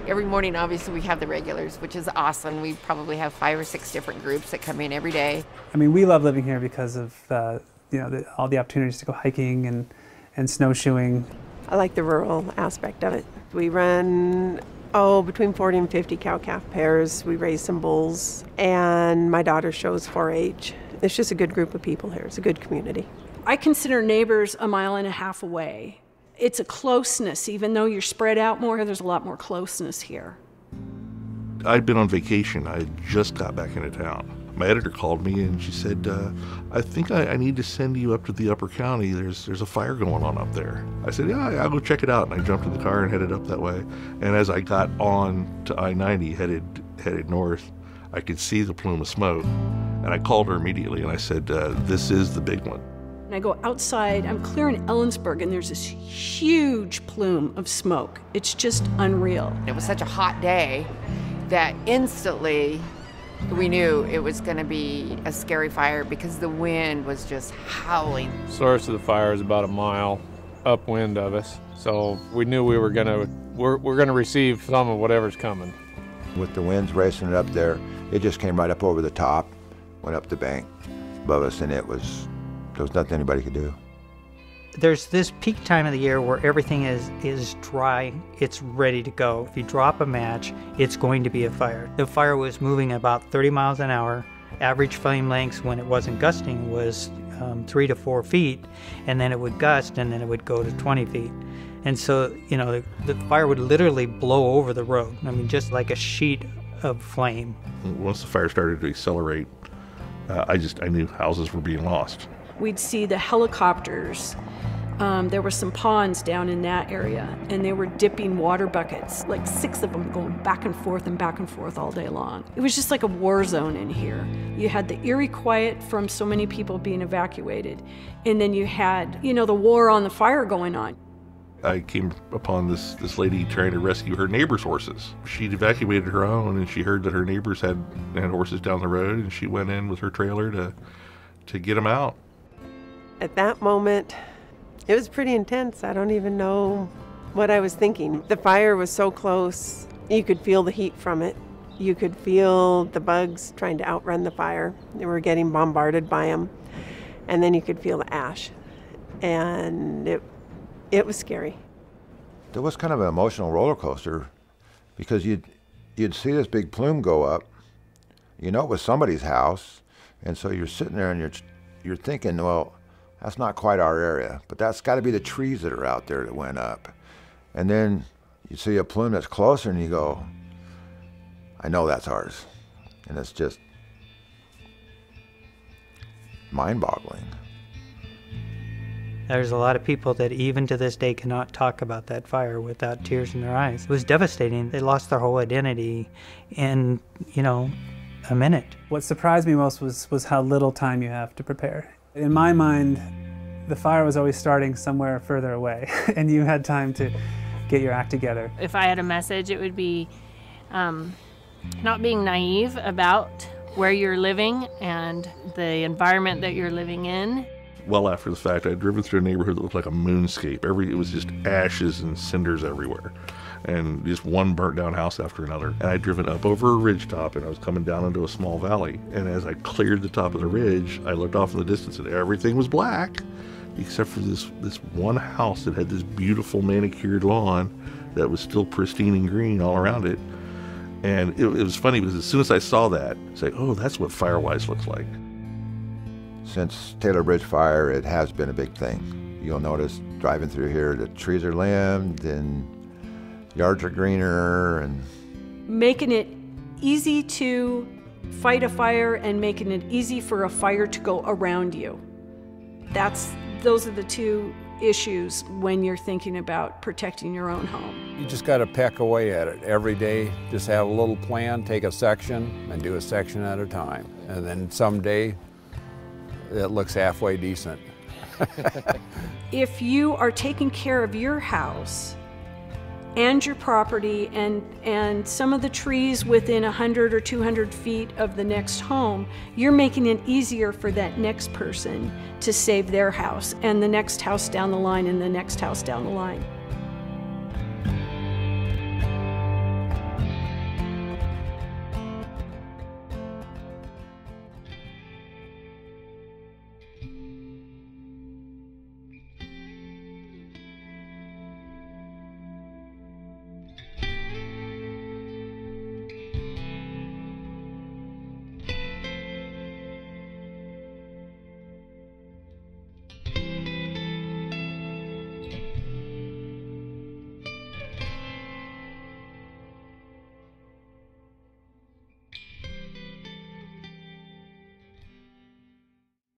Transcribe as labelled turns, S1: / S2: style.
S1: Every morning, obviously, we have the regulars, which is awesome. We probably have 5 or 6 different groups that come in every day.
S2: I mean, we love living here because of all the opportunities to go hiking and snowshoeing.
S3: I like the rural aspect of it. We run, between 40 and 50 cow-calf pairs. We raise some bulls, and my daughter shows 4-H. It's just a good group of people here. It's a good community.
S4: I consider neighbors a mile and a half away. It's a closeness. Even though you're spread out more, there's a lot more closeness here.
S5: I'd been on vacation. I just got back into town. My editor called me and she said, I think I need to send you up to the upper county. There's a fire going on up there. I said, yeah, I'll go check it out. And I jumped in the car and headed up that way. And as I got on to I-90 headed north, I could see the plume of smoke. And I called her immediately and I said, this is the big one.
S4: And I go outside, I'm clearing Ellensburg, and there's this huge plume of smoke. It's just unreal.
S1: It was such a hot day that instantly we knew it was going to be a scary fire because the wind was just howling.
S6: Source of the fire is about a mile upwind of us, so we knew we're going to receive some of whatever's coming.
S7: With the winds racing it up there, it just came right up over the top, went up the bank above us, and there was nothing anybody could do.
S8: There's this peak time of the year where everything is dry, it's ready to go. If you drop a match, it's going to be a fire. The fire was moving about 30 miles an hour. Average flame lengths when it wasn't gusting was 3 to 4 feet, and then it would gust and then it would go to 20 feet. And so, the fire would literally blow over the road. I mean, just like a sheet of flame.
S5: Once the fire started to accelerate, I knew houses were being lost.
S4: We'd see the helicopters. There were some ponds down in that area, and they were dipping water buckets, like 6 of them going back and forth all day long. It was just like a war zone in here. You had the eerie quiet from so many people being evacuated, and then you had, the war on the fire going on.
S5: I came upon this lady trying to rescue her neighbor's horses. She'd evacuated her own, and she heard that her neighbors had horses down the road, and she went in with her trailer to get them out.
S3: At that moment, it was pretty intense. I don't even know what I was thinking. The fire was so close. You could feel the heat from it. You could feel the bugs trying to outrun the fire. They were getting bombarded by them. And then you could feel the ash. And it was scary.
S7: There was kind of an emotional roller coaster because you'd see this big plume go up. It was somebody's house. And so you're sitting there and you're thinking, well, that's not quite our area, but that's got to be the trees that are out there that went up. And then you see a plume that's closer and you go, I know that's ours. And it's just mind-boggling.
S8: There's a lot of people that even to this day cannot talk about that fire without tears in their eyes. It was devastating. They lost their whole identity in, a minute.
S2: What surprised me most was how little time you have to prepare. In my mind, the fire was always starting somewhere further away, and you had time to get your act together.
S9: If I had a message, it would be not being naive about where you're living and the environment that you're living in.
S5: Well after the fact, I'd driven through a neighborhood that looked like a moonscape. It was just ashes and cinders everywhere. And just one burnt down house after another. And I'd driven up over a ridge top and I was coming down into a small valley. And as I cleared the top of the ridge, I looked off in the distance and everything was black except for this one house that had this beautiful manicured lawn that was still pristine and green all around it. And it was funny because as soon as I saw that, it's like, oh, that's what Firewise looks like.
S7: Since Taylor Bridge fire, it has been a big thing. You'll notice driving through here, the trees are limbed and yards are greener. And
S4: making it easy to fight a fire and making it easy for a fire to go around you. Those are the 2 issues when you're thinking about protecting your own home.
S6: You just got to peck away at it every day. Just have a little plan, take a section, and do a section at a time. And then someday, it looks halfway decent.
S4: If you are taking care of your house and your property and some of the trees within 100 or 200 feet of the next home, you're making it easier for that next person to save their house and the next house down the line and the next house down the line.